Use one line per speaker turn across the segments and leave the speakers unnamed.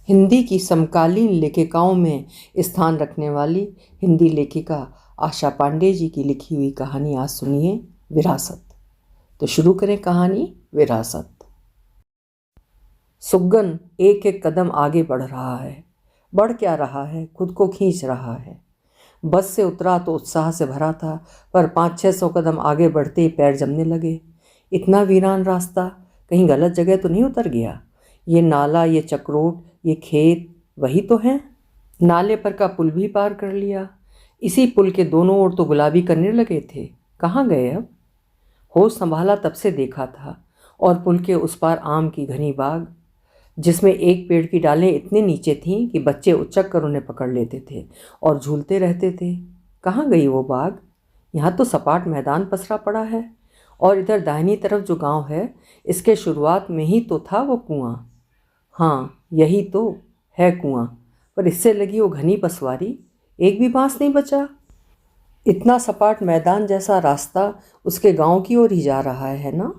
हिंदी की समकालीन लेखिकाओं में स्थान रखने वाली हिंदी लेखिका आशा पांडे जी की लिखी हुई कहानी आज सुनिए, विरासत। तो शुरू करें कहानी विरासत। सुग्गन एक एक कदम आगे बढ़ रहा है। बढ़ क्या रहा है, खुद को खींच रहा है। बस से उतरा तो उत्साह से भरा था, पर 500-600 कदम आगे बढ़ते ही पैर जमने लगे। इतना वीरान रास्ता, कहीं गलत जगह तो नहीं उतर गया? ये नाला, ये चक्रोट, ये खेत वही तो हैं। नाले पर का पुल भी पार कर लिया। इसी पुल के दोनों ओर तो गुलाबी करने लगे थे। कहाँ गए अब? होश संभाला तब से देखा था, और पुल के उस पार आम की घनी बाग, जिसमें एक पेड़ की डालें इतने नीचे थीं कि बच्चे उचक कर उन्हें पकड़ लेते थे और झूलते रहते थे। कहाँ गई वो बाग? यहाँ तो सपाट मैदान पसरा पड़ा है, और इधर दाहिनी तरफ जो गांव है, इसके शुरुआत में ही तो था वो कुआं। हाँ, यही तो है कुआं, पर इससे लगी वो घनी पसवारी, एक भी बांस नहीं बचा। इतना सपाट मैदान जैसा रास्ता उसके गांव की ओर ही जा रहा है ना?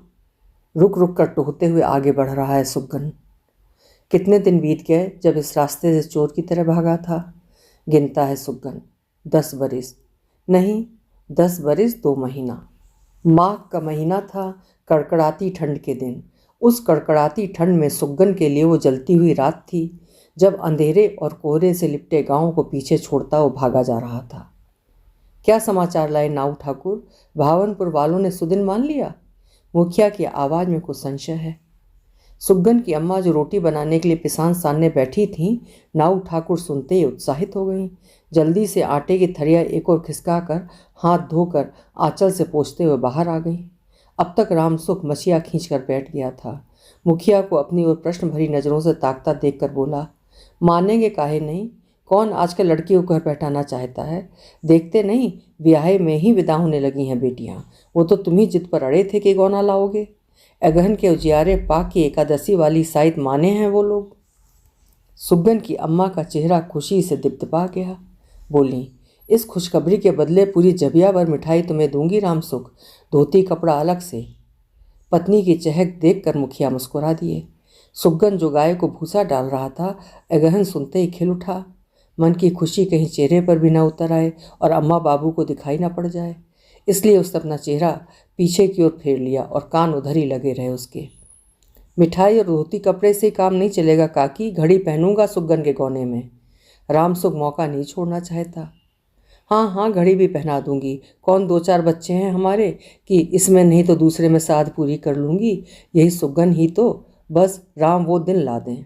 रुक रुक कर टोहते हुए आगे बढ़ रहा है सुग्गन। कितने दिन बीत गए जब इस रास्ते से चोर की तरह भागा था। गिनता है सुग्गन। 10 बरिस नहीं, 10 बरिस 2 महीना। माघ का महीना था, कड़कड़ाती ठंड के दिन। उस कड़कड़ाती ठंड में सुग्गन के लिए वो जलती हुई रात थी, जब अंधेरे और कोहरे से लिपटे गांव को पीछे छोड़ता वो भागा जा रहा था। क्या समाचार लाए नाऊ ठाकुर? भावनपुर वालों ने सुदिन मान लिया? मुखिया की आवाज़ में कुछ संशय है। सुग्गन की अम्मा जो रोटी बनाने के लिए पिसान सानने बैठी थीं, नाऊ ठाकुर सुनते ही उत्साहित हो गईं। जल्दी से आटे की थरिया एक और खिसका कर, हाथ धोकर आंचल से पोंछते हुए बाहर आ गईं। अब तक रामसुख मछिया खींचकर बैठ गया था। मुखिया को अपनी ओर प्रश्न भरी नज़रों से ताकता देखकर बोला, मानेंगे काहे नहीं? कौन आजकल लड़कियों को घर बैठाना चाहता है? देखते नहीं, ब्याहे में ही विदा होने लगी हैं बेटियां। वो तो तुम ही जिद पर अड़े थे कि गौना लाओगे। अगहन के उजियारे पाक की एकादशी वाली साइत माने हैं वो लोग। सुग्गन की अम्मा का चेहरा खुशी से दिपदिपा गया। बोली, इस खुशखबरी के बदले पूरी जबिया भर मिठाई तुम्हें दूंगी रामसुख, धोती कपड़ा अलग से। पत्नी की चहक देखकर मुखिया मुस्कुरा दिए। सुग्गन जो गाय को भूसा डाल रहा था, अगहन सुनते ही खिल उठा। मन की खुशी कहीं चेहरे पर भी न उतर आए और अम्मा बाबू को दिखाई न पड़ जाए, इसलिए उसने अपना चेहरा पीछे की ओर फेर लिया और कान उधर ही लगे रहे उसके। मिठाई और धोती कपड़े से काम नहीं चलेगा काकी, घड़ी पहनूंगा सुग्गन के गौने में। रामसुख मौका नहीं छोड़ना चाहता। हाँ हाँ, घड़ी भी पहना दूंगी। कौन 2-4 बच्चे हैं हमारे कि इसमें नहीं तो दूसरे में साध पूरी कर लूँगी। यही सुग्गन ही तो, बस राम वो दिन ला दें।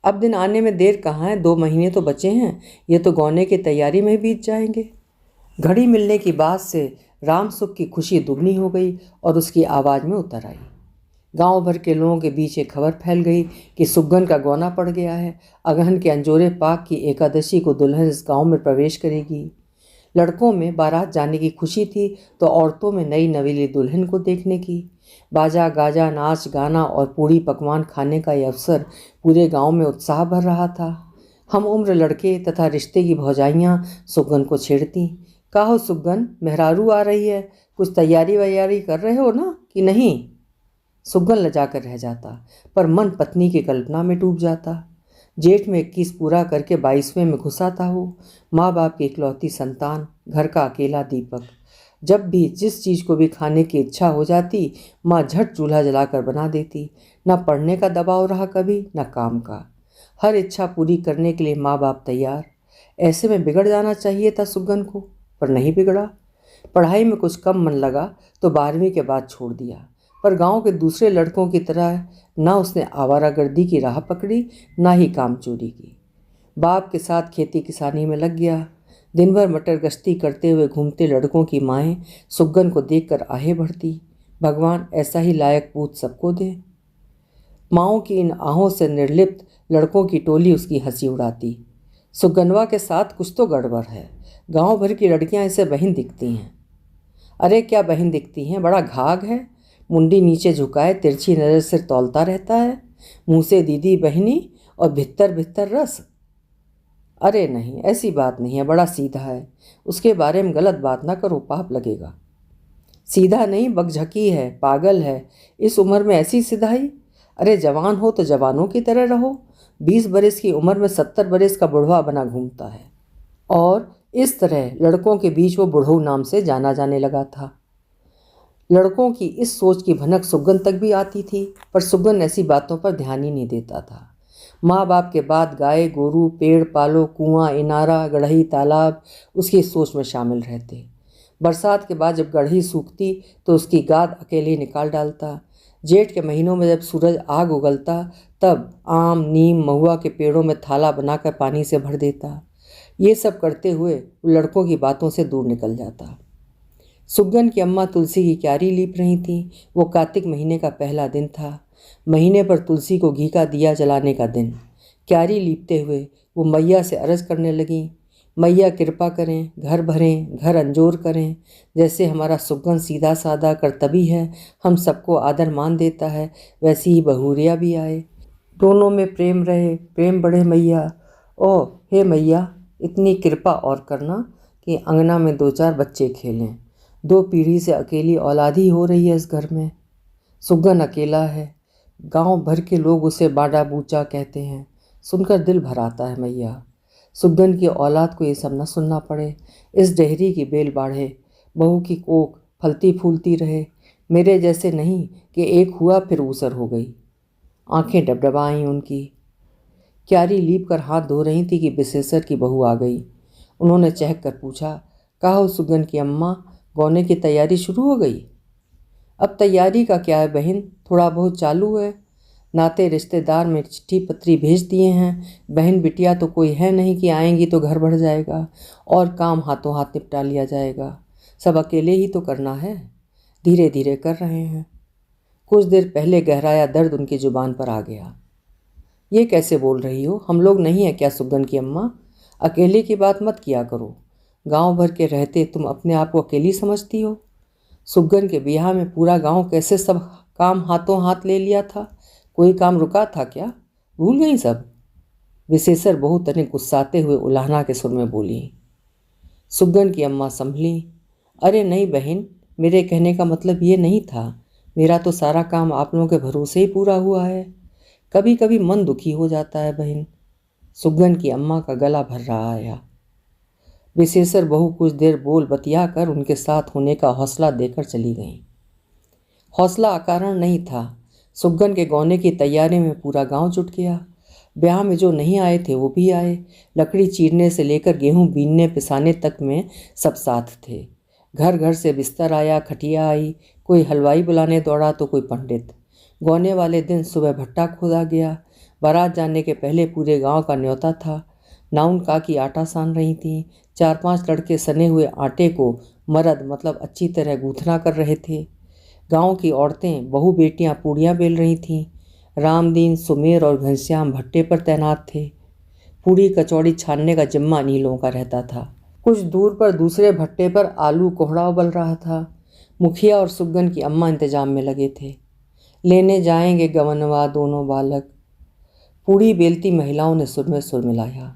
अब दिन आने में देर कहाँ है, 2 महीने तो बचे हैं। ये तो गौने की तैयारी में बीत जाएंगे। घड़ी मिलने की बात से रामसुख की खुशी दुगनी हो गई और उसकी आवाज़ में उतर आई। गांव भर के लोगों के बीच एक खबर फैल गई कि सुग्गन का गौना पड़ गया है। अगहन के अंजोरे पाक की एकादशी को दुल्हन इस गांव में प्रवेश करेगी। लड़कों में बारात जाने की खुशी थी, तो औरतों में नई नवीली दुल्हन को देखने की। बाजा गाजा, नाच गाना और पूड़ी पकवान खाने का यह अवसर पूरे गांव में उत्साह भर रहा था। हम उम्र लड़के तथा रिश्ते की भौजाइयाँ सुग्गन को छेड़ती, कहो सुग्गन, मेहरारू आ रही है, कुछ तैयारी वैयारी कर रहे हो ना कि नहीं? सुग्गन लजा कर रह जाता, पर मन पत्नी की कल्पना में डूब जाता। जेठ में 21 पूरा करके 22वें में घुसा था वो। माँ बाप की इकलौती संतान, घर का अकेला दीपक। जब भी जिस चीज़ को भी खाने की इच्छा हो जाती, माँ झट चूल्हा जलाकर बना देती। न पढ़ने का दबाव रहा कभी, न काम का। हर इच्छा पूरी करने के लिए माँ बाप तैयार। ऐसे में बिगड़ जाना चाहिए था सुग्गन को, पर नहीं बिगड़ा। पढ़ाई में कुछ कम मन लगा तो 12वीं के बाद छोड़ दिया, पर गांव के दूसरे लड़कों की तरह न उसने आवारागर्दी की राह पकड़ी, न ही काम चोरी की। बाप के साथ खेती किसानी में लग गया। दिन भर मटर गश्ती करते हुए घूमते लड़कों की माएँ सुग्गन को देखकर आहें भरती, भगवान ऐसा ही लायक पूत सबको दे। माँओं की इन आहों से निर्लिप्त लड़कों की टोली उसकी हंसी उड़ाती। सुगनवा के साथ कुछ तो गड़बड़ है, गांव भर की लड़कियां इसे बहन दिखती हैं। अरे क्या बहन दिखती हैं, बड़ा घाघ है, मुंडी नीचे झुकाए तिरछी नज़र से तौलता रहता है, मुँह से दीदी बहनी और भित्तर भित्तर रस। अरे नहीं, ऐसी बात नहीं है, बड़ा सीधा है, उसके बारे में गलत बात ना करो, पाप लगेगा। सीधा नहीं, बकझकी है, पागल है, इस उम्र में ऐसी सिधाई। अरे जवान हो तो जवानों की तरह रहो, 20 बरस की उम्र में 70 बरस का बुढ़वा बना घूमता है। और इस तरह लड़कों के बीच वो बुढ़ऊ नाम से जाना जाने लगा था। लड़कों की इस सोच की भनक सुगन तक भी आती थी, पर सुगन ऐसी बातों पर ध्यान ही नहीं देता था। माँ बाप के बाद गाय गोरू, पेड़ पालो, कुआं इनारा, गढ़ही तालाब उसकी सोच में शामिल रहते। बरसात के बाद जब गढ़ही सूखती तो उसकी गाद अकेले निकाल डालता। जेठ के महीनों में जब सूरज आग उगलता तब आम नीम महुआ के पेड़ों में थाला बनाकर पानी से भर देता। ये सब करते हुए वो लड़कों की बातों से दूर निकल जाता। सुगन की अम्मा तुलसी की क्यारी लीप रही थी। वो कार्तिक महीने का पहला दिन था। महीने पर तुलसी को घी का दिया जलाने का दिन। क्यारी लीपते हुए वो मैया से अर्ज करने लगी, मैया कृपा करें, घर भरें, घर अंजोर करें। जैसे हमारा सुगन सीधा साधा कर्तव्य है, हम सबको आदर मान देता है, वैसी ही बहुरिया भी आए, दोनों में प्रेम रहे, प्रेम बढ़े मैया। ओ हे मैया, इतनी कृपा और करना कि अंगना में 2-4 बच्चे खेलें। 2 पीढ़ी से अकेली औलाद ही हो रही है इस घर में। सुगन अकेला है, गांव भर के लोग उसे बाड़ा बूचा कहते हैं। सुनकर दिल भर आता है मैया। सुगन की औलाद को ये सब न सुनना पड़े। इस डेहरी की बेल बाढ़े, बहू की कोख फलती फूलती रहे। मेरे जैसे नहीं कि एक हुआ फिर ऊसर हो गई। आंखें डबडबा आईं उनकी। क्यारी लीप कर हाथ धो रही थी कि बिसेसर की बहू आ गई। उन्होंने चहक कर पूछा, कहो सुगन की अम्मा, गौने की तैयारी शुरू हो गई? अब तैयारी का क्या है बहन, थोड़ा बहुत चालू है। नाते रिश्तेदार में चिट्ठी पत्री भेज दिए हैं। बहन बिटिया तो कोई है नहीं कि आएंगी तो घर बढ़ जाएगा और काम हाथों हाथ निपटा लिया जाएगा। सब अकेले ही तो करना है, धीरे धीरे कर रहे हैं। कुछ देर पहले गहराया दर्द उनकी जुबान पर आ गया। ये कैसे बोल रही हो, हम लोग नहीं है क्या सुगन की अम्मा? अकेले की बात मत किया करो। गांव भर के रहते तुम अपने आप को अकेली समझती हो? सुगन के ब्याह में पूरा गांव कैसे सब काम हाथों हाथ ले लिया था, कोई काम रुका था क्या? भूल गई सब? विशेषर बहुत तनिक गुस्साते हुए उलाहना के सुर में बोली। सुगन की अम्मा संभली, अरे नहीं बहन, मेरे कहने का मतलब ये नहीं था। मेरा तो सारा काम आप लोगों के भरोसे ही पूरा हुआ है। कभी कभी मन दुखी हो जाता है बहन। सुगन की अम्मा का गला भर रहा आया। विशेषर बहू कुछ देर बोल बतिया कर उनके साथ होने का हौसला देकर चली गई। हौसला अकारण नहीं था। सुगन के गौने की तैयारी में पूरा गांव जुट गया। ब्याह में जो नहीं आए थे वो भी आए। लकड़ी चीरने से लेकर गेहूं बीनने पिसाने तक में सब साथ थे। घर घर से बिस्तर आया, खटिया आई, कोई हलवाई बुलाने दौड़ा तो कोई पंडित। गौने वाले दिन सुबह भट्टा खोदा गया। बारात जाने के पहले पूरे गांव का न्योता था। नाउन काकी आटा सान रही थीं। 4-5 लड़के सने हुए आटे को मर्द मतलब अच्छी तरह गूंथना कर रहे थे। गांव की औरतें बहू बेटियां पूड़ियाँ बेल रही थीं। रामदीन, सुमेर और घनश्याम भट्टे पर तैनात थे। पूड़ी कचौड़ी छानने का जिम्मा इन्हीं लोगों का रहता था। कुछ दूर पर दूसरे भट्टे पर आलू कोहड़ा उबल रहा था। मुखिया और सुगन की अम्मा इंतजाम में लगे थे। लेने जाएंगे गवनवा दोनों बालक, पूड़ी बेलती महिलाओं ने सुर में सुर मिलाया।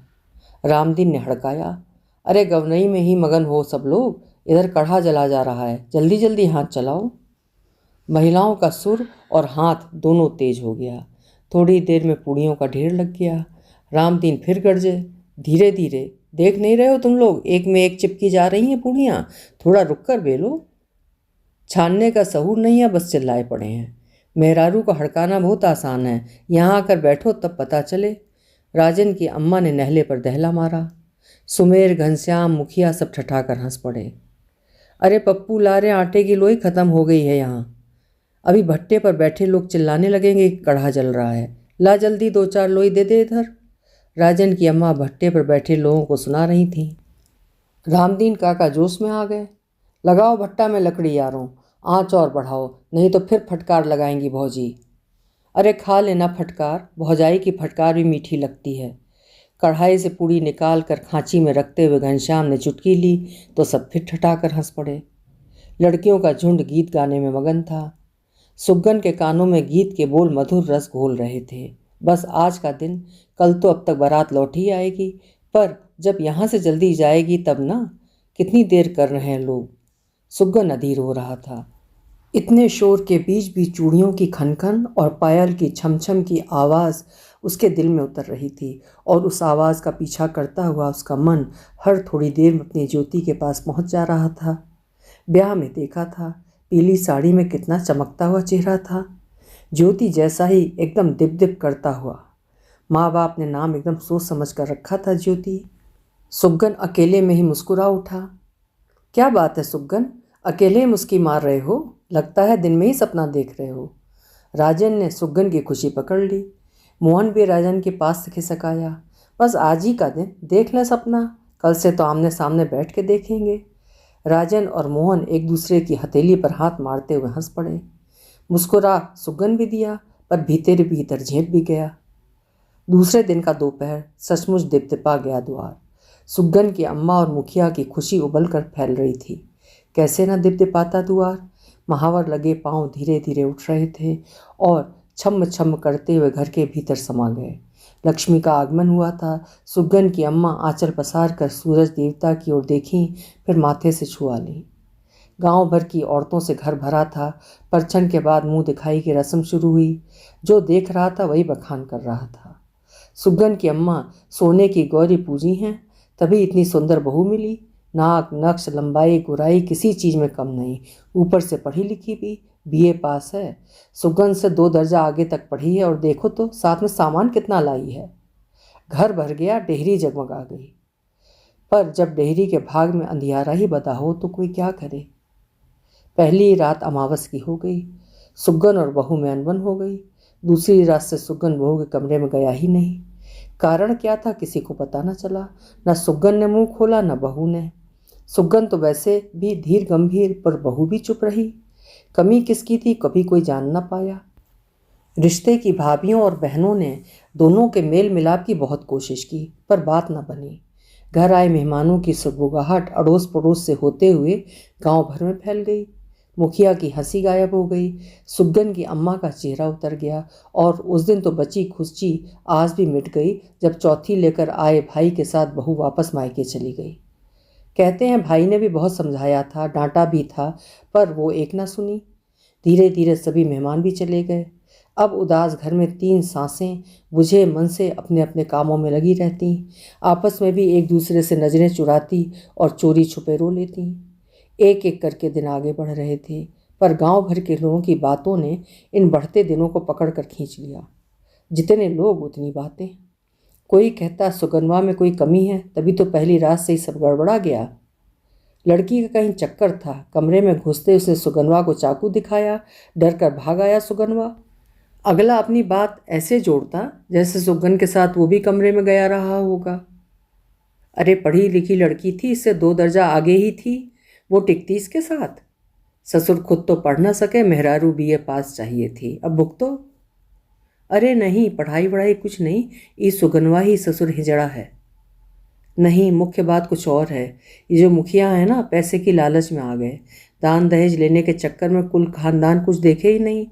रामदीन ने हड़काया, अरे गवनई में ही मगन हो सब लोग, इधर कढ़ा जला जा रहा है, जल्दी जल्दी हाथ चलाओ। महिलाओं का सुर और हाथ दोनों तेज हो गया। थोड़ी देर में पूड़ियों का ढेर लग गया। रामदीन फिर गरजे, धीरे धीरे, देख नहीं रहे हो तुम लोग, एक में एक चिपकी जा रही हैं पूड़ियाँ, थोड़ा रुक कर बेलो। छानने का सहूर नहीं है, बस चिल्लाए पड़े हैं। मेहरारू को हड़काना बहुत आसान है, यहाँ आकर बैठो तब पता चले। राजन की अम्मा ने नहले पर दहला मारा। सुमेर, घनश्याम, मुखिया सब ठठाकर हंस पड़े। अरे पप्पू ला रहे, आटे की लोई खत्म हो गई है यहाँ। अभी भट्टे पर बैठे लोग चिल्लाने लगेंगे कि कढ़ा जल रहा है, ला जल्दी 2-4 लोई दे दे इधर। राजन की अम्मा भट्टे पर बैठे लोगों को सुना रही थीं। रामदीन काका जोश में आ गए, लगाओ भट्टा में लकड़ी यारों, आँच और बढ़ाओ, नहीं तो फिर फटकार लगाएंगी भौजी। अरे खा लेना फटकार, भौजाई की फटकार भी मीठी लगती है। कढ़ाई से पूड़ी निकाल कर खांची में रखते हुए घनश्याम ने चुटकी ली तो सब फिर ठठाकर हंस पड़े। लड़कियों का झुंड गीत गाने में मगन था। सुगन के कानों में गीत के बोल मधुर रस घोल रहे थे। बस आज का दिन, कल तो अब तक बारात लौट ही आएगी, पर जब यहाँ से जल्दी जाएगी तब ना, कितनी देर कर रहे हैं लोग। सुगन अधीर हो रहा था। इतने शोर के बीच भी चूड़ियों की खनखन और पायल की छमछम की आवाज़ उसके दिल में उतर रही थी, और उस आवाज़ का पीछा करता हुआ उसका मन हर थोड़ी देर में अपनी ज्योति के पास पहुंच जा रहा था। ब्याह में देखा था, पीली साड़ी में कितना चमकता हुआ चेहरा था, ज्योति जैसा ही एकदम दिप दिप करता हुआ। माँ बाप ने नाम एकदम सोच समझ कर रखा था ज्योति। सुग्गन अकेले में ही मुस्कुरा उठा। क्या बात है सुग्गन, अकेले ही मुस्की मार रहे हो? लगता है दिन में ही सपना देख रहे हो। राजन ने सुग्गन की खुशी पकड़ ली। मोहन भी राजन के पास से खिसक आया। बस आज ही का दिन देख लें सपना, कल से तो आमने सामने बैठ के देखेंगे। राजन और मोहन एक दूसरे की हथेली पर हाथ मारते हुए हंस पड़े। मुस्कुरा सुग्गन भी दिया, पर भीतर भीतर झेप भी गया। दूसरे दिन का दोपहर सचमुच दिपदिपा गया द्वार। सुग्गन की अम्मा और मुखिया की खुशी उबल कर फैल रही थी। कैसे न दिपदिपाता द्वार। महावर लगे पांव धीरे धीरे उठ रहे थे और छम छम करते हुए घर के भीतर समा गए। लक्ष्मी का आगमन हुआ था। सुग्गन की अम्मा आंचल पसार कर सूरज देवता की ओर देखी, फिर माथे से छुआ ली। गांव भर की औरतों से घर भरा था। परछन के बाद मुंह दिखाई की रस्म शुरू हुई। जो देख रहा था वही बखान कर रहा था। सुग्गन की अम्मा सोने की गौरी पूजी हैं, तभी इतनी सुंदर बहू मिली। नाक नक्श लंबाई गुराई किसी चीज़ में कम नहीं, ऊपर से पढ़ी लिखी भी, बीए पास है। सुगन से 2 दर्जा आगे तक पढ़ी है, और देखो तो साथ में सामान कितना लाई है। घर भर गया, डेहरी जगमगा गई। पर जब डेहरी के भाग में अंधियारा ही बदा हो तो कोई क्या करे। पहली रात अमावस की हो गई। सुगन और बहू में अनबन हो गई। दूसरी रात से सुगन बहू के कमरे में गया ही नहीं। कारण क्या था किसी को पता न चला। न सुगन ने मुंह खोला न बहू ने। सुगन तो वैसे भी धीर गंभीर, पर बहू भी चुप रही। कमी किसकी थी कभी कोई जान न पाया। रिश्ते की भाभियों और बहनों ने दोनों के मेल मिलाप की बहुत कोशिश की, पर बात न बनी। घर आए मेहमानों की सुगबुगाहट अड़ोस पड़ोस से होते हुए गांव भर में फैल गई। मुखिया की हंसी गायब हो गई। सुग्गन की अम्मा का चेहरा उतर गया, और उस दिन तो बची खुशी आज भी मिट गई जब चौथी लेकर आए भाई के साथ बहू वापस मायके चली गई। कहते हैं भाई ने भी बहुत समझाया था, डांटा भी था, पर वो एक ना सुनी। धीरे धीरे सभी मेहमान भी चले गए। अब उदास घर में 3 सांसें बुझे मन से अपने अपने कामों में लगी रहती, आपस में भी एक दूसरे से नज़रें चुराती और चोरी छुपे रो लेती। एक एक करके दिन आगे बढ़ रहे थे, पर गांव भर के लोगों की बातों ने इन बढ़ते दिनों को पकड़ कर खींच लिया। जितने लोग उतनी बातें। कोई कहता सुगनवा में कोई कमी है, तभी तो पहली रात से ही सब गड़बड़ा गया। लड़की का कहीं चक्कर था। कमरे में घुसते उसने सुगनवा को चाकू दिखाया। डर कर भाग आया सुगनवा। अगला अपनी बात ऐसे जोड़ता जैसे सुगन के साथ वो भी कमरे में गया रहा होगा। अरे पढ़ी लिखी लड़की थी, इससे 2 दर्जा आगे ही थी, वो टिकती इसके साथ। ससुर खुद तो पढ़ न सके, मेहरारू बीए पास चाहिए थी, अब भुगतो। अरे नहीं, पढ़ाई वढ़ाई कुछ नहीं, ये सुगनवा ही ससुर हिजड़ा है। नहीं, मुख्य बात कुछ और है। ये जो मुखिया है ना, पैसे की लालच में आ गए। दान दहेज लेने के चक्कर में कुल खानदान कुछ देखे ही नहीं।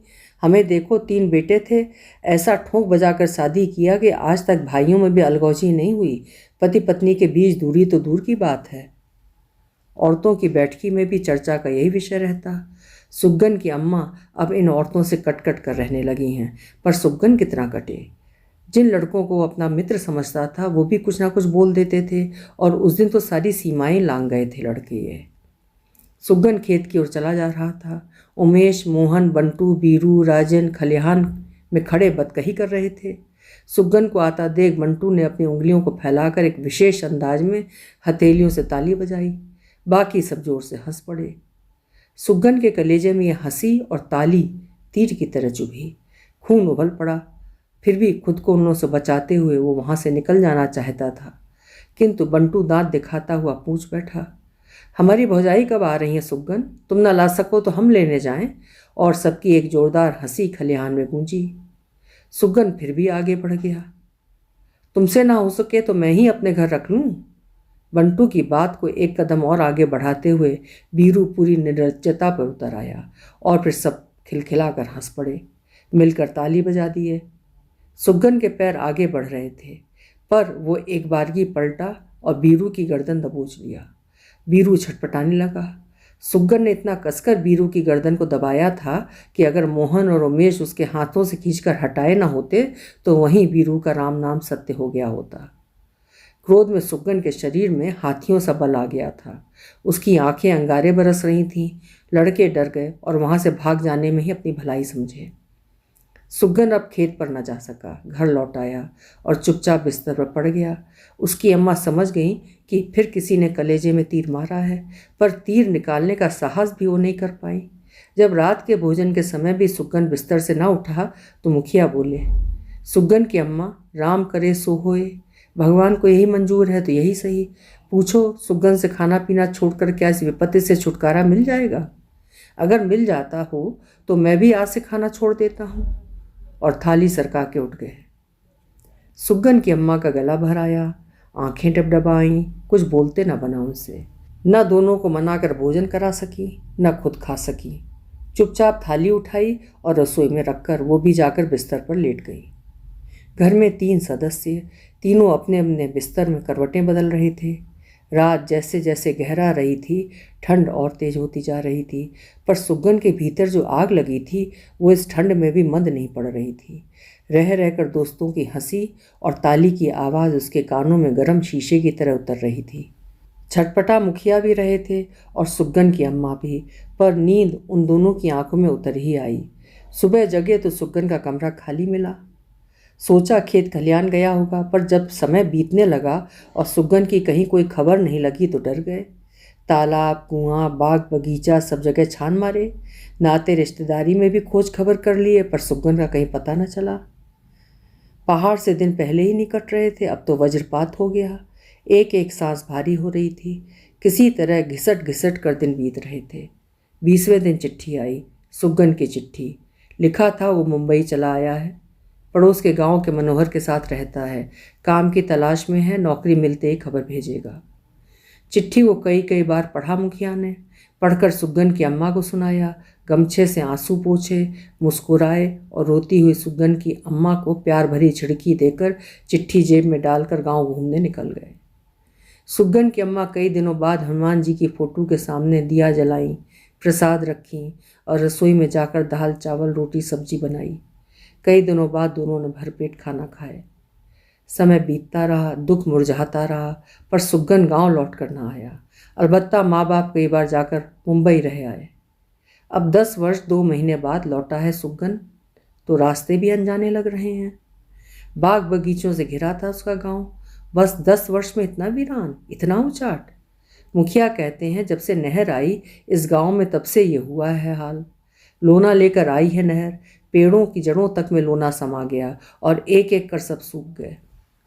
हमें देखो, 3 बेटे थे, ऐसा ठोंक बजाकर शादी किया कि आज तक भाइयों में भी अलगौजी नहीं हुई। पति पत्नी के बीच दूरी तो दूर की बात है। औरतों की बैठकी में भी चर्चा का यही विषय रहता। सुग्गन की अम्मा अब इन औरतों से कट कट कर रहने लगी हैं, पर सुग्गन कितना कटे। जिन लड़कों को अपना मित्र समझता था वो भी कुछ ना कुछ बोल देते थे, और उस दिन तो सारी सीमाएं लांग गए थे लड़के ये। सुग्गन खेत की ओर चला जा रहा था। उमेश, मोहन, बंटू, बीरू, राजन खलिहान में खड़े बतकही कर रहे थे। सुग्गन को आता देख बंटू ने अपनी उंगलियों को फैलाकर एक विशेष अंदाज में हथेलियों से ताली बजाई। बाकी सब जोर से हंस पड़े। सुग्गन के कलेजे में यह हंसी और ताली तीर की तरह चुभी। खून उबल पड़ा। फिर भी खुद को उन लोगों से बचाते हुए वो वहाँ से निकल जाना चाहता था, किंतु बंटू दांत दिखाता हुआ पूछ बैठा, हमारी भौजाई कब आ रही है सुग्गन? तुम ना ला सको तो हम लेने जाएं। और सबकी एक जोरदार हंसी खलिहान में गूंजी। सुग्गन फिर भी आगे बढ़ गया। तुमसे ना हो सके तो मैं ही अपने घर रख लूं। बंटू की बात को एक कदम और आगे बढ़ाते हुए बीरू पूरी निर्लज्जता पर उतर आया, और फिर सब खिलखिलाकर हंस पड़े, मिलकर ताली बजा दिए। सुग्गन के पैर आगे बढ़ रहे थे, पर वो एक बारगी पलटा और बीरू की गर्दन दबोच लिया। बीरू छटपटाने लगा। सुग्गन ने इतना कसकर बीरू की गर्दन को दबाया था कि अगर मोहन और उमेश उसके हाथों से खींचकर हटाए न होते तो वहीं बीरू का राम नाम सत्य हो गया होता। क्रोध में सुग्गन के शरीर में हाथियों सा बल आ गया था। उसकी आंखें अंगारे बरस रही थीं। लड़के डर गए और वहां से भाग जाने में ही अपनी भलाई समझे। सुग्गन अब खेत पर न जा सका, घर लौट आया और चुपचाप बिस्तर पर पड़ गया। उसकी अम्मा समझ गई कि फिर किसी ने कलेजे में तीर मारा है, पर तीर निकालने का साहस भी वो नहीं कर पाई। जब रात के भोजन के समय भी सुग्गन बिस्तर से न उठा तो मुखिया बोले, सुग्गन की अम्मा, राम करे सो होए, भगवान को यही मंजूर है तो यही सही। पूछो सुग्गन से खाना पीना छोड़कर क्या इस विपत्ति से छुटकारा मिल जाएगा? अगर मिल जाता हो तो मैं भी आज से खाना छोड़ देता हूँ। और थाली सरका के उठ गए। सुग्गन की अम्मा का गला भर आया, आंखें डबडबाईं, कुछ बोलते न बना उनसे। न दोनों को मनाकर भोजन करा सकी, न खुद खा सकी। चुपचाप थाली उठाई और रसोई में रखकर वो भी जाकर बिस्तर पर लेट गई। घर में 3 सदस्य, तीनों अपने अपने बिस्तर में करवटें बदल रहे थे। रात जैसे जैसे गहरा रही थी, ठंड और तेज होती जा रही थी, पर सुग्गन के भीतर जो आग लगी थी वो इस ठंड में भी मंद नहीं पड़ रही थी। रह रहकर दोस्तों की हंसी और ताली की आवाज़ उसके कानों में गर्म शीशे की तरह उतर रही थी। छटपटा मुखिया भी रहे थे और सुग्गन की अम्मा भी, पर नींद उन दोनों की आंखों में उतर ही आई। सुबह जगे तो सुग्गन का कमरा खाली मिला। सोचा खेत खलियान गया होगा, पर जब समय बीतने लगा और सुग्गन की कहीं कोई खबर नहीं लगी तो डर गए। तालाब, कुआं, बाग बगीचा सब जगह छान मारे। नाते रिश्तेदारी में भी खोज खबर कर लिए, पर सुग्गन का कहीं पता न चला। पहाड़ से दिन पहले ही निकट रहे थे, अब तो वज्रपात हो गया। एक एक सांस भारी हो रही थी। किसी तरह घिसट घिसट कर दिन बीत रहे थे। 20वें दिन चिट्ठी आई, सुग्गन की चिट्ठी। लिखा था वो मुंबई चला आया है, पड़ोस के गांव के मनोहर के साथ रहता है, काम की तलाश में है, नौकरी मिलते ही खबर भेजेगा। चिट्ठी वो कई कई बार पढ़ा मुखिया ने। पढ़कर सुग्गन की अम्मा को सुनाया। गमछे से आंसू पोंछे, मुस्कुराए और रोती हुई सुग्गन की अम्मा को प्यार भरी झिड़की देकर चिट्ठी जेब में डालकर गांव घूमने निकल गए। सुग्गन की अम्मा कई दिनों बाद हनुमान जी की फोटो के सामने दिया जलाई, प्रसाद रखी और रसोई में जाकर दाल चावल रोटी सब्जी बनाई। कई दिनों बाद दोनों ने भरपेट खाना खाए। समय बीतता रहा, दुख मुरझाता रहा, पर सुग्गन गांव लौट कर ना आया। अलबत्ता माँ बाप कई बार जाकर मुंबई रह आए। अब 10 वर्ष 2 महीने बाद लौटा है सुग्गन, तो रास्ते भी अनजाने लग रहे हैं। बाग बगीचों से घिरा था उसका गांव, बस 10 वर्ष में इतना वीरान, इतना उचाट। मुखिया कहते हैं जब से नहर आई इस गांव में तब से ये हुआ है हाल। लोना लेकर आई है नहर, पेड़ों की जड़ों तक में लोना समा गया और एक एक कर सब सूख गए।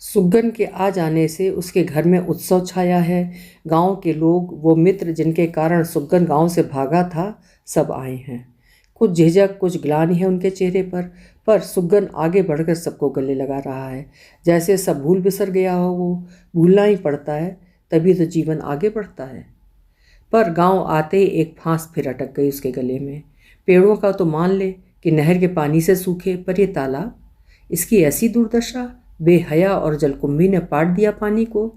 सुग्गन के आ जाने से उसके घर में उत्सव छाया है। गांव के लोग, वो मित्र जिनके कारण सुग्गन गांव से भागा था, सब आए हैं। कुछ झिझक, कुछ ग्लानि है उनके चेहरे पर सुग्गन आगे बढ़कर सबको गले लगा रहा है, जैसे सब भूल बिसर गया हो। वो भूलना ही पड़ता है, तभी तो जीवन आगे बढ़ता है। पर गांव आते ही एक फांस फिर अटक गई उसके गले में। पेड़ों का तो मान ले कि नहर के पानी से सूखे, पर ये तालाब, इसकी ऐसी दुर्दशा। बेहया और जलकुंभी ने पाट दिया पानी को।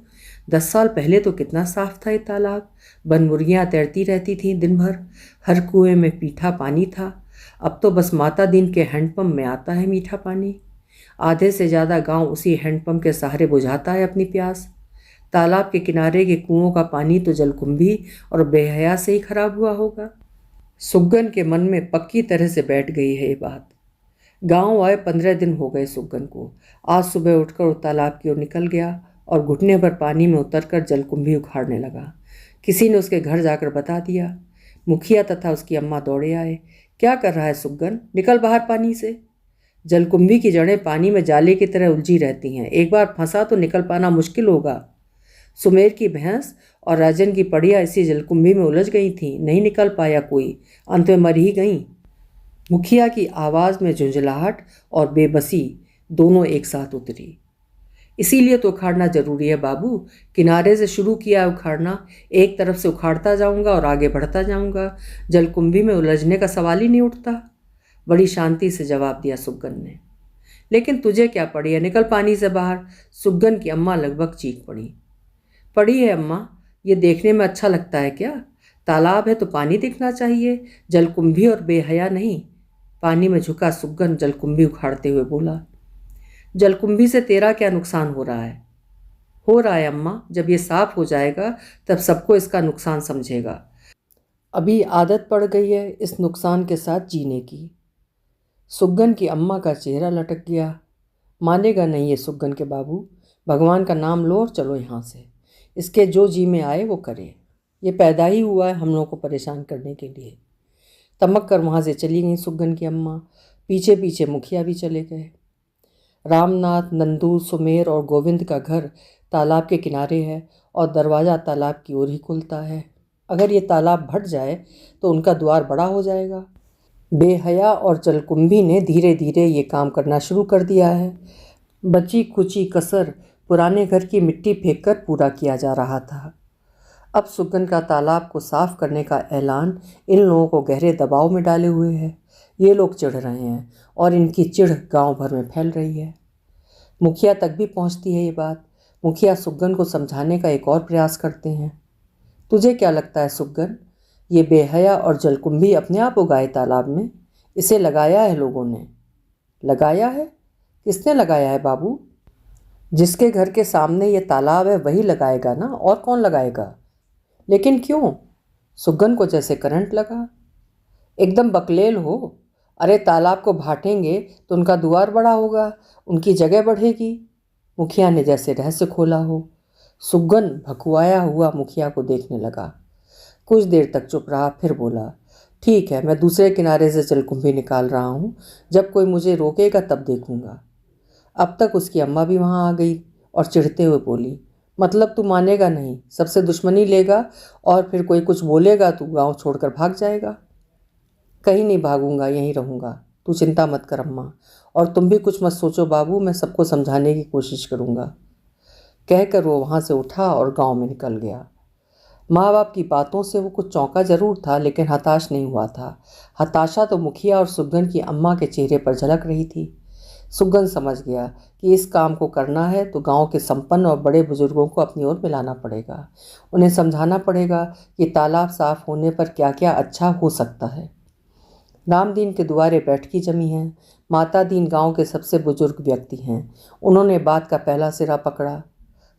10 साल पहले तो कितना साफ था ये तालाब, बनमुर्गियाँ तैरती रहती थीं दिन भर, हर कुएं में मीठा पानी था। अब तो बस माता दीन के हैंडपंप में आता है मीठा पानी। आधे से ज़्यादा गांव उसी हैंडपंप के सहारे बुझाता है अपनी प्यास। तालाब के किनारे के कुओं का पानी तो जलकुंभी और बेहया से ही खराब हुआ होगा। सुग्गन के मन में पक्की तरह से बैठ गई है ये बात। गांव आए 15 दिन हो गए सुग्गन को। आज सुबह उठकर वो तालाब की ओर निकल गया और घुटने भर पानी में उतरकर जलकुंभी उखाड़ने लगा। किसी ने उसके घर जाकर बता दिया। मुखिया तथा उसकी अम्मा दौड़े आए। क्या कर रहा है सुग्गन, निकल बाहर पानी से। जलकुंभी की जड़ें पानी में जाले की तरह उलझी रहती हैं, एक बार फंसा तो निकल पाना मुश्किल होगा। सुमेर की भैंस और राजन की पड़िया इसी जलकुंभी में उलझ गई थीं, नहीं निकल पाया कोई, अंत में मर ही गईं। मुखिया की आवाज़ में झुंझलाहट और बेबसी दोनों एक साथ उतरी। इसीलिए तो उखाड़ना जरूरी है बाबू, किनारे से शुरू किया है उखाड़ना, एक तरफ से उखाड़ता जाऊंगा और आगे बढ़ता जाऊंगा, जलकुंभी में उलझने का सवाल ही नहीं उठता। बड़ी शांति से जवाब दिया सुग्गन ने। लेकिन तुझे क्या पड़ी है, निकल पानी से बाहर। सुग्गन की अम्मा लगभग चीख पड़ी। पड़ी है अम्मा, ये देखने में अच्छा लगता है क्या? तालाब है तो पानी दिखना चाहिए, जलकुंभी और बेहया नहीं। पानी में झुका सुग्गन जलकुंभी उखाड़ते हुए बोला। जलकुंभी से तेरा क्या नुकसान हो रहा है? हो रहा है अम्मा, जब ये साफ हो जाएगा तब सबको इसका नुकसान समझेगा। अभी आदत पड़ गई है इस नुकसान के साथ जीने की। सुग्गन की अम्मा का चेहरा लटक गया। मानेगा नहीं ये सुग्गन के बाबू, भगवान का नाम लो और चलो यहाँ से। इसके जो जी में आए वो करे। ये पैदा ही हुआ है हम लोगों को परेशान करने के लिए। तमक कर वहाँ से चली गई सुग्गन की अम्मा। पीछे पीछे मुखिया भी चले गए। रामनाथ, नंदू, सुमेर और गोविंद का घर तालाब के किनारे है और दरवाज़ा तालाब की ओर ही खुलता है। अगर ये तालाब भट जाए तो उनका द्वार बड़ा हो जाएगा। बेहया और जलकुंभी ने धीरे धीरे ये काम करना शुरू कर दिया है। बची कुची कसर पुराने घर की मिट्टी फेंककर पूरा किया जा रहा था। अब सुग्गन का तालाब को साफ करने का ऐलान इन लोगों को गहरे दबाव में डाले हुए है। ये लोग चिढ़ रहे हैं और इनकी चिढ़ गांव भर में फैल रही है। मुखिया तक भी पहुंचती है ये बात। मुखिया सुग्गन को समझाने का एक और प्रयास करते हैं। तुझे क्या लगता है सुग्गन, ये बेहया और जलकुंभी अपने आप उगाए तालाब में? इसे लगाया है लोगों ने। लगाया है? किसने लगाया है बाबू? जिसके घर के सामने ये तालाब है वही लगाएगा ना, और कौन लगाएगा? लेकिन क्यों? सुग्गन को जैसे करंट लगा। एकदम बकलेल हो। अरे तालाब को भाटेंगे तो उनका द्वार बड़ा होगा, उनकी जगह बढ़ेगी। मुखिया ने जैसे रहस्य खोला हो। सुग्गन भकुआया हुआ मुखिया को देखने लगा। कुछ देर तक चुप रहा, फिर बोला, ठीक है, मैं दूसरे किनारे से जलकुंभी निकाल रहा हूँ। जब कोई मुझे रोकेगा तब देखूंगा। अब तक उसकी अम्मा भी वहाँ आ गई और चिढ़ते हुए बोली, मतलब तू मानेगा नहीं, सबसे दुश्मनी लेगा और फिर कोई कुछ बोलेगा तू गांव छोड़कर भाग जाएगा। कहीं नहीं भागूंगा, यहीं रहूँगा, तू चिंता मत कर अम्मा। और तुम भी कुछ मत सोचो बाबू, मैं सबको समझाने की कोशिश करूँगा। कहकर वो वहाँ से उठा और गांव में निकल गया। माँ बाप की बातों से वो कुछ चौंका जरूर था, लेकिन हताश नहीं हुआ था। हताशा तो मुखिया और सुग्गन की अम्मा के चेहरे पर झलक रही थी। सुग्गन समझ गया कि इस काम को करना है तो गांव के संपन्न और बड़े बुजुर्गों को अपनी ओर मिलाना पड़ेगा। उन्हें समझाना पड़ेगा कि तालाब साफ होने पर क्या क्या अच्छा हो सकता है। रामदीन के दुआरे बैठकी जमी है। माता दीन गांव के सबसे बुजुर्ग व्यक्ति हैं। उन्होंने बात का पहला सिरा पकड़ा।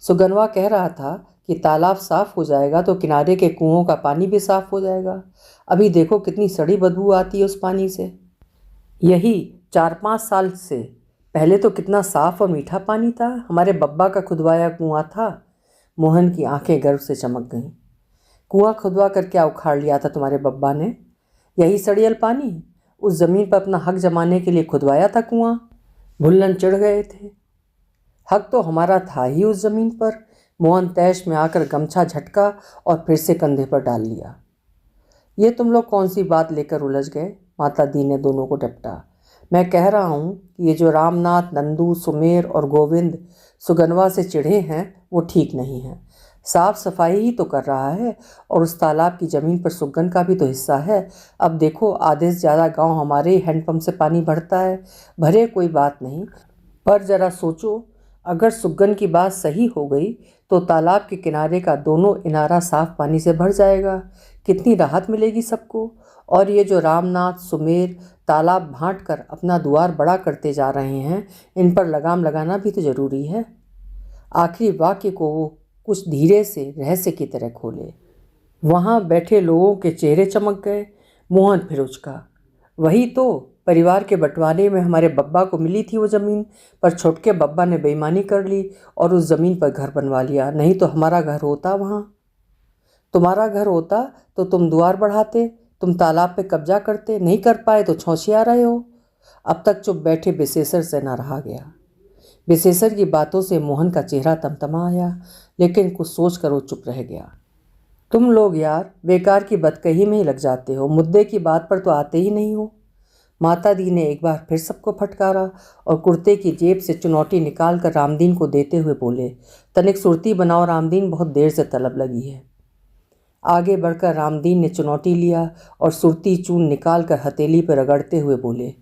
सुगनवा कह रहा था कि तालाब साफ हो जाएगा तो किनारे के कुओं का पानी भी साफ हो जाएगा। अभी देखो कितनी सड़ी बदबू आती है उस पानी से। यही 4-5 साल से पहले तो कितना साफ और मीठा पानी था। हमारे बब्बा का खुदवाया कुआं था। मोहन की आंखें गर्व से चमक गईं। कुआं खुदवा कर क्या उखाड़ लिया था तुम्हारे बब्बा ने? यही सड़ियल पानी? उस ज़मीन पर अपना हक जमाने के लिए खुदवाया था कुआं? भुल्लन चढ़ गए थे। हक तो हमारा था ही उस ज़मीन पर। मोहन तैश में आकर गमछा झटका और फिर से कंधे पर डाल लिया। ये तुम लोग कौन सी बात लेकर उलझ गए? माता दी ने दोनों को डपटा। मैं कह रहा हूँ कि ये जो रामनाथ, नंदू, सुमेर और गोविंद सुगनवा से चिढ़े हैं वो ठीक नहीं है। साफ सफाई ही तो कर रहा है और उस तालाब की ज़मीन पर सुगन का भी तो हिस्सा है। अब देखो आधे से ज़्यादा गांव हमारे ही हैंडपम्प से पानी भरता है। भरे कोई बात नहीं, पर ज़रा सोचो, अगर सुगन की बात सही हो गई तो तालाब के किनारे का दोनों इनारा साफ पानी से भर जाएगा। कितनी राहत मिलेगी सबको। और ये जो रामनाथ, सुमेर तालाब भांट कर अपना द्वार बड़ा करते जा रहे हैं, इन पर लगाम लगाना भी तो ज़रूरी है। आखिरी वाक्य को वो कुछ धीरे से रहस्य की तरह खोले। वहाँ बैठे लोगों के चेहरे चमक गए। मोहन फिर उचका। वही तो, परिवार के बंटवारे में हमारे बब्बा को मिली थी वो ज़मीन, पर छोटके बब्बा ने बेईमानी कर ली और उस ज़मीन पर घर बनवा लिया। नहीं तो हमारा घर होता वहाँ। तुम्हारा घर होता तो तुम द्वार बढ़ाते, तुम तालाब पे कब्जा करते। नहीं कर पाए तो छौंछिया रहे हो। अब तक चुप बैठे विशेषर से न रहा गया। विशेषर की बातों से मोहन का चेहरा तमतमा आया, लेकिन कुछ सोच कर वो चुप रह गया। तुम लोग यार बेकार की बदकही में ही लग जाते हो, मुद्दे की बात पर तो आते ही नहीं हो। माता दी ने एक बार फिर सबको फटकारा और कुर्ते की जेब से चुनौती निकाल कर रामदीन को देते हुए बोले, तनिक सुरती बनाओ रामदीन, बहुत देर से तलब लगी है। आगे बढ़कर रामदीन ने चुनौती लिया और सुरती चून निकाल कर हथेली पर रगड़ते हुए बोले,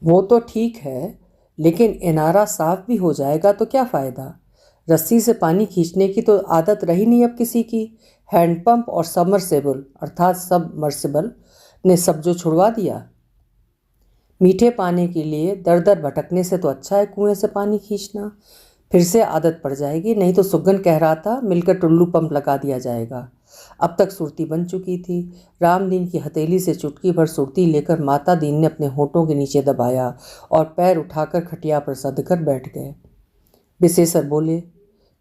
वो तो ठीक है, लेकिन इनारा साफ भी हो जाएगा तो क्या फ़ायदा? रस्सी से पानी खींचने की तो आदत रही नहीं अब किसी की। हैंडपंप और सबमर्सिबल अर्थात सबमर्सिबल ने सब जो छुड़वा दिया। मीठे पानी के लिए दर दर भटकने से तो अच्छा है कुएं से पानी खींचना। फिर से आदत पड़ जाएगी। नहीं तो सुगन कह रहा था मिलकर टुल्लू पंप लगा दिया जाएगा। अब तक सुरती बन चुकी थी। रामदीन की हथेली से चुटकी भर सुरती लेकर माता दीन ने अपने होठों के नीचे दबाया और पैर उठाकर खटिया पर सधकर बैठ गए। विशेषर बोले,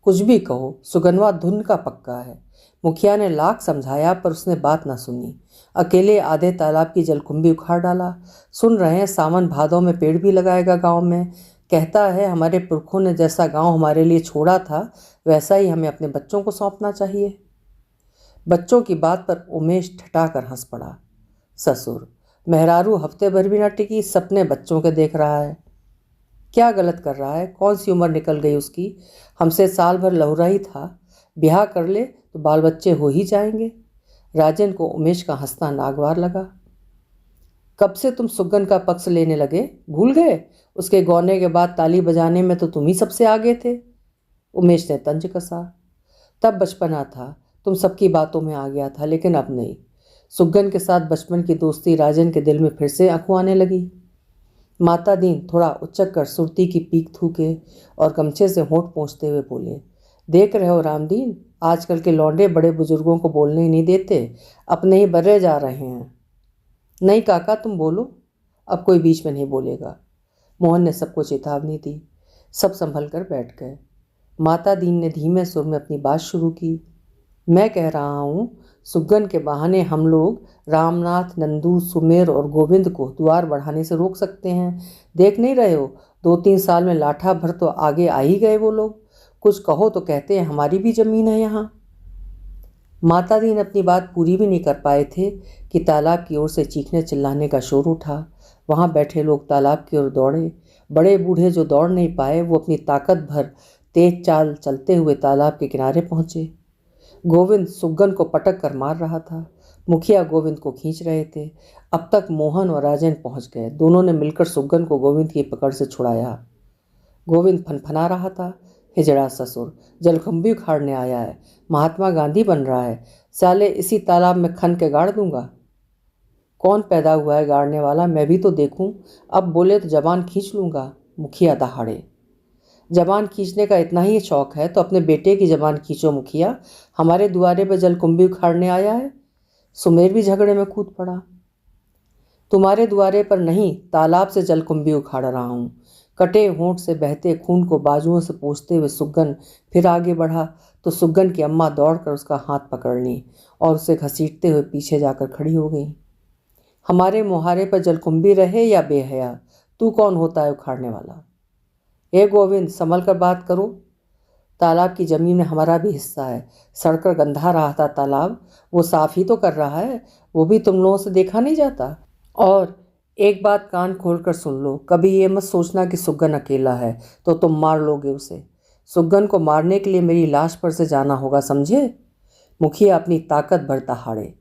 कुछ भी कहो, सुगनवा धुन का पक्का है। मुखिया ने लाख समझाया पर उसने बात ना सुनी। अकेले आधे तालाब की जलकुंभी उखाड़ डाला। सुन रहे हैं सावन भादों में पेड़ भी लगाएगा गांव में। कहता है हमारे पुरखों ने जैसा गांव हमारे लिए छोड़ा था वैसा ही हमें अपने बच्चों को सौंपना चाहिए। बच्चों की बात पर उमेश ठठाकर हंस पड़ा। ससुर, मेहरारू हफ्ते भर भी न टिकी, सपने बच्चों के देख रहा है। क्या गलत कर रहा है? कौन सी उम्र निकल गई उसकी? हमसे साल भर लहुरा ही था। ब्याह कर ले तो बाल बच्चे हो ही जाएंगे। राजन को उमेश का हंसना नागवार लगा। कब से तुम सुगन का पक्ष लेने लगे? भूल गए? उसके गौने के बाद ताली बजाने में तो तुम ही सबसे आगे थे। उमेश ने तंज कसा। तब बचपना था, तुम सबकी बातों में आ गया था, लेकिन अब नहीं। सुगन के साथ बचपन की दोस्ती राजन के दिल में फिर से अखुआने लगी। माता दीन थोड़ा उचक कर सुरती की पीक थूके और गमछे से होंठ पोंछते हुए बोले, देख रहे हो रामदीन, आजकल के लौंडे बड़े बुजुर्गों को बोलने ही नहीं देते, अपने ही बर्रे जा रहे हैं। नहीं काका, तुम बोलो। अब कोई बीच में नहीं बोलेगा। मोहन ने सबको चेतावनी दी। सब संभल कर बैठ गए। माता दीन ने धीमे सुर में अपनी बात शुरू की। मैं कह रहा हूँ, सुगन के बहाने हम लोग रामनाथ, नंदू, सुमेर और गोविंद को द्वार बढ़ाने से रोक सकते हैं। देख नहीं रहे हो, 2-3 साल में लाठा भर तो आगे आ ही गए वो लोग। कुछ कहो तो कहते हैं हमारी भी जमीन है यहाँ। माता दीन अपनी बात पूरी भी नहीं कर पाए थे कि तालाब की ओर से चीखने चिल्लाने का शोर उठा। वहाँ बैठे लोग तालाब की ओर दौड़े। बड़े बूढ़े जो दौड़ नहीं पाए वो अपनी ताकत भर तेज चाल चलते हुए तालाब के किनारे पहुँचे। गोविंद सुगन को पटक कर मार रहा था। मुखिया गोविंद को खींच रहे थे। अब तक मोहन और राजन पहुंच गए। दोनों ने मिलकर सुगन को गोविंद की पकड़ से छुड़ाया। गोविंद फनफना रहा था, हिजड़ा ससुर, जलकुंभी उखाड़ने आया है, महात्मा गांधी बन रहा है। साले इसी तालाब में खन के गाड़ दूंगा। कौन पैदा हुआ है गाड़ने वाला, मैं भी तो देखूं। अब बोले तो जबान खींच लूंगा। मुखिया दहाड़े। जबान खींचने का इतना ही शौक है तो अपने बेटे की जबान खींचो मुखिया। हमारे दुआरे पर जलकुंभी उखाड़ने आया है। सुमेर भी झगड़े में कूद पड़ा। तुम्हारे द्वारे पर नहीं, तालाब से जलकुंभी उखाड़ रहा हूँ। कटे होंठ से बहते खून को बाजुओं से पोंछते हुए सुगन फिर आगे बढ़ा तो सुगन की अम्मा दौड़कर उसका हाथ पकड़ ली और उसे घसीटते हुए पीछे जाकर खड़ी हो गई। हमारे मुहारे पर जलकुंभी रहे या बेहया, तू कौन होता है उखाड़ने वाला? हे गोविंद, संभल कर बात करो। तालाब की जमीन में हमारा भी हिस्सा है। सड़कर गंधा रहा था तालाब, वो साफ ही तो कर रहा है। वो भी तुम लोगों से देखा नहीं जाता। और एक बात कान खोलकर सुन लो, कभी ये मत सोचना कि सुगन अकेला है तो तुम मार लोगे उसे। सुगन को मारने के लिए मेरी लाश पर से जाना होगा, समझे? मुखिया अपनी ताकत भर दहाड़े।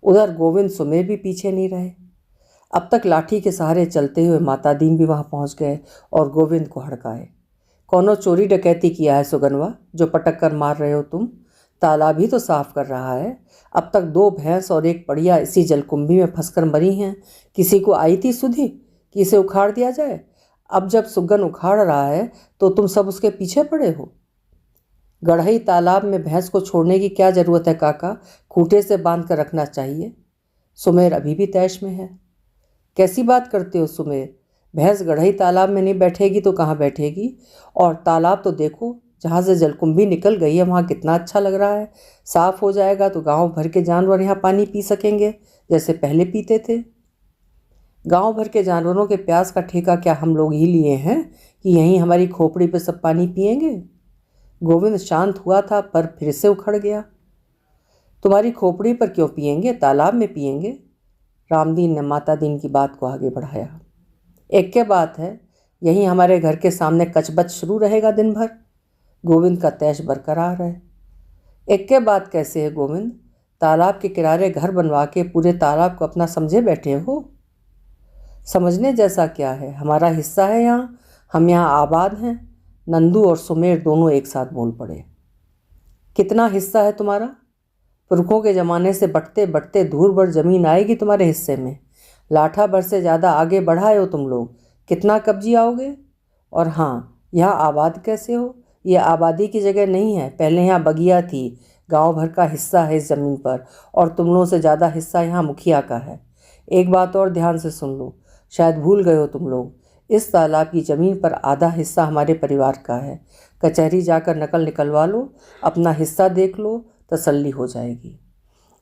उधर गोविंद सुमेर भी पीछे नहीं रहे। अब तक लाठी के सहारे चलते हुए माता दीन भी वहाँ पहुँच गए और गोविंद को हड़काए। कौनो चोरी डकैती किया है सुगनवा, जो पटक कर मार रहे हो तुम? तालाब ही तो साफ कर रहा है। अब तक 2 भैंस और 1 पड़िया इसी जलकुंभी में फंसकर मरी हैं। किसी को आई थी सुधि कि इसे उखाड़ दिया जाए? अब जब सुगन उखाड़ रहा है तो तुम सब उसके पीछे पड़े हो। गढ़ई तालाब में भैंस को छोड़ने की क्या जरूरत है काका? खूंटे से बांध कर रखना चाहिए। सुमेर अभी भी तैश में है। कैसी बात करते हो सुमेर? भैंस गढ़ई तालाब में नहीं बैठेगी तो कहाँ बैठेगी? और तालाब तो देखो, जहाँ से जलकुंभी निकल गई है वहाँ कितना अच्छा लग रहा है। साफ हो जाएगा तो गांव भर के जानवर यहाँ पानी पी सकेंगे जैसे पहले पीते थे। गांव भर के जानवरों के प्यास का ठेका क्या हम लोग ही लिए हैं कि यहीं हमारी खोपड़ी पर सब पानी पिएंगे? गोविंद शांत हुआ था पर फिर से उखड़ गया। तुम्हारी खोपड़ी पर क्यों पिएंगे, तालाब में पिएंगे। रामदीन ने माता दीन की बात को आगे बढ़ाया। एक के बात है, यहीं हमारे घर के सामने कचबच शुरू रहेगा दिन भर। गोविंद का तैश बरकरार है। एक के बात कैसे है गोविंद? तालाब के किनारे घर बनवा के पूरे तालाब को अपना समझे बैठे हो। समझने जैसा क्या है, हमारा हिस्सा है यहाँ, हम यहाँ आबाद हैं। नंदू और सुमेर दोनों एक साथ बोल पड़े। कितना हिस्सा है तुम्हारा? पुरखों के ज़माने से बढ़ते बढ़ते धूर भर ज़मीन आएगी तुम्हारे हिस्से में। लाठा भर से ज़्यादा आगे बढ़ाए हो तुम लोग, कितना कब्जी आओगे? और हाँ, यहाँ आबाद कैसे हो? ये आबादी की जगह नहीं है, पहले यहाँ बगिया थी, गांव भर का हिस्सा है इस ज़मीन पर, और तुम लोगों से ज़्यादा हिस्सा यहाँ मुखिया का है। एक बात और ध्यान से सुन लो, शायद भूल गए हो तुम लोग, इस तालाब की ज़मीन पर आधा हिस्सा हमारे परिवार का है। कचहरी जाकर नकल निकलवा लो, अपना हिस्सा देख लो, तसल्ली हो जाएगी।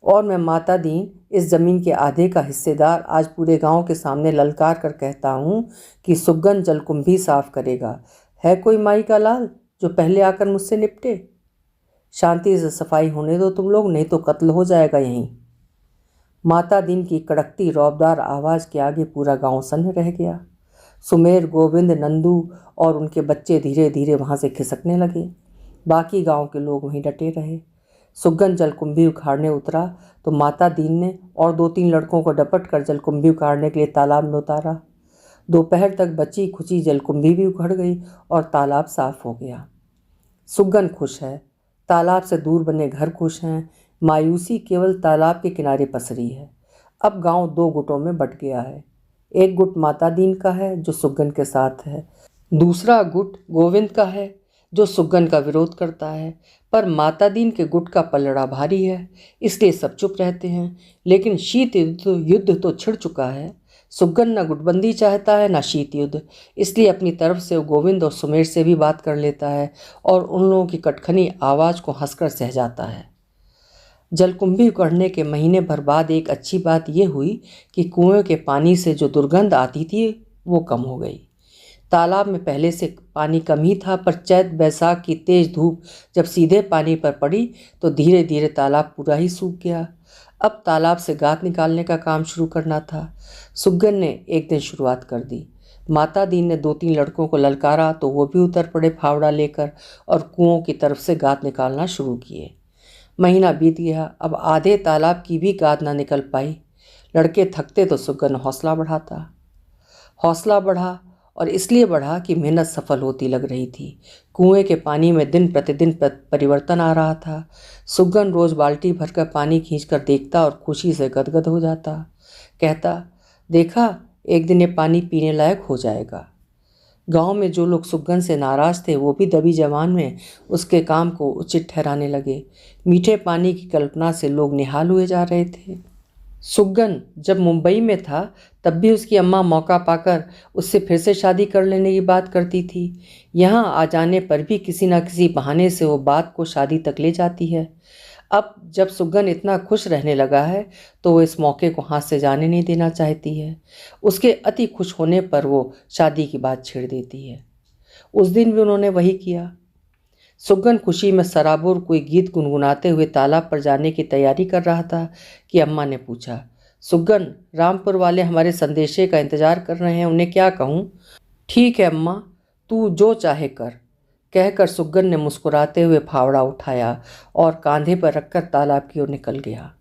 और मैं माता दीन इस ज़मीन के आधे का हिस्सेदार आज पूरे गांव के सामने ललकार कर कहता हूँ कि सुगन जलकुंभी साफ करेगा। है कोई माई का लाल जो पहले आकर मुझसे निपटे? शांति से सफाई होने दो तुम लोग, नहीं तो कत्ल हो जाएगा यहीं। माता दीन की कड़कती रौबदार आवाज़ के आगे पूरा गांव सन्न रह गया। सुमेर, गोविंद, नंदू और उनके बच्चे धीरे धीरे वहाँ से खिसकने लगे। बाकी गांव के लोग वहीं डटे रहे। सुगन जलकुंभी उखाड़ने उतरा तो माता दीन ने और 2-3 लड़कों को डपट कर जलकुंभी उखाड़ने के लिए तालाब में उतारा। दोपहर तक बची खुची जलकुंभी भी उखड़ गई और तालाब साफ हो गया। सुगन खुश है, तालाब से दूर बने घर खुश हैं। मायूसी केवल तालाब के किनारे पसरी है। अब गांव 2 गुटों में बंट गया है। एक गुट माता दीन का है जो सुगन के साथ है, दूसरा गुट गोविंद का है जो सुगन का विरोध करता है। पर माता दीन के गुट का पलड़ा भारी है, इसलिए सब चुप रहते हैं। लेकिन शीत युद्ध तो छिड़ चुका है। सुगन न गुटबंदी चाहता है न शीत युद्ध, इसलिए अपनी तरफ से वो गोविंद और सुमेर से भी बात कर लेता है और उन लोगों की कटखनी आवाज़ को हंसकर सह जाता है। जलकुंभी उकड़ने के महीने भर बाद एक अच्छी बात यह हुई कि कुएं के पानी से जो दुर्गंध आती थी वो कम हो गई। तालाब में पहले से पानी कम ही था, पर चैत बैसाख की तेज धूप जब सीधे पानी पर पड़ी तो धीरे धीरे तालाब पूरा ही सूख गया। अब तालाब से गाद निकालने का काम शुरू करना था। सुगन ने एक दिन शुरुआत कर दी। माता दीन ने 2-3 लड़कों को ललकारा तो वो भी उतर पड़े फावड़ा लेकर और कुओं की तरफ से गाद निकालना शुरू किए। महीना बीत गया, अब आधे तालाब की भी गाद ना निकल पाई। लड़के थकते तो सुगन हौसला बढ़ाता। हौसला बढ़ा और इसलिए बढ़ा कि मेहनत सफल होती लग रही थी। कुएं के पानी में दिन प्रतिदिन परिवर्तन आ रहा था। सुगन रोज बाल्टी भरकर पानी खींचकर देखता और खुशी से गदगद हो जाता। कहता, देखा, एक दिन ये पानी पीने लायक हो जाएगा। गांव में जो लोग सुगन से नाराज थे वो भी दबी जवान में उसके काम को उचित ठहराने लगे। मीठे पानी की कल्पना से लोग निहाल हुए जा रहे थे। सुगन जब मुंबई में था तब भी उसकी अम्मा मौका पाकर उससे फिर से शादी कर लेने की बात करती थी। यहाँ आ जाने पर भी किसी न किसी बहाने से वो बात को शादी तक ले जाती है। अब जब सुगन इतना खुश रहने लगा है तो वो इस मौके को हाथ से जाने नहीं देना चाहती है। उसके अति खुश होने पर वो शादी की बात छेड़ देती है। उस दिन भी उन्होंने वही किया। सुगन खुशी में सराबोर कोई गीत गुनगुनाते हुए तालाब पर जाने की तैयारी कर रहा था कि अम्मा ने पूछा, सुगन, रामपुर वाले हमारे संदेशे का इंतजार कर रहे हैं, उन्हें क्या कहूँ? ठीक है अम्मा, तू जो चाहे कर, कहकर सुगन ने मुस्कुराते हुए फावड़ा उठाया और कांधे पर रखकर तालाब की ओर निकल गया।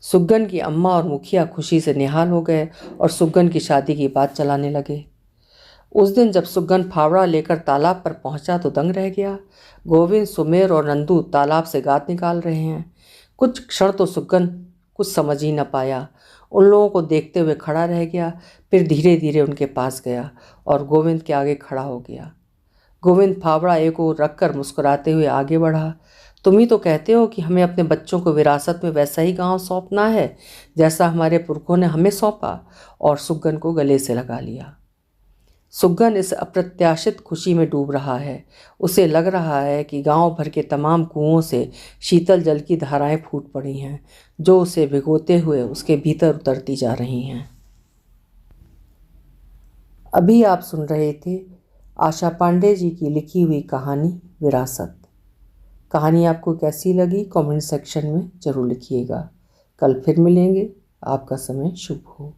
सुगन की अम्मा और मुखिया खुशी से निहाल हो गए और सुगन की शादी की बात चलाने लगे। उस दिन जब सुगन फावड़ा लेकर तालाब पर पहुंचा तो दंग रह गया। गोविंद, सुमेर और नंदू तालाब से गाद निकाल रहे हैं। कुछ क्षण तो सुगन कुछ समझ ही न पाया, उन लोगों को देखते हुए खड़ा रह गया। फिर धीरे धीरे उनके पास गया और गोविंद के आगे खड़ा हो गया। गोविंद फावड़ा एक ओर रखकर मुस्कुराते हुए आगे बढ़ा। तुम ही तो कहते हो कि हमें अपने बच्चों को विरासत में वैसा ही गांव सौंपना है जैसा हमारे पुरखों ने हमें सौंपा। और सुगन को गले से लगा लिया। सुगन इस अप्रत्याशित खुशी में डूब रहा है। उसे लग रहा है कि गांव भर के तमाम कुओं से शीतल जल की धाराएं फूट पड़ी हैं जो उसे भिगोते हुए उसके भीतर उतरती जा रही हैं। अभी आप सुन रहे थे आशा पांडे जी की लिखी हुई कहानी विरासत। कहानी आपको कैसी लगी कमेंट सेक्शन में ज़रूर लिखिएगा। कल फिर मिलेंगे। आपका समय शुभ हो।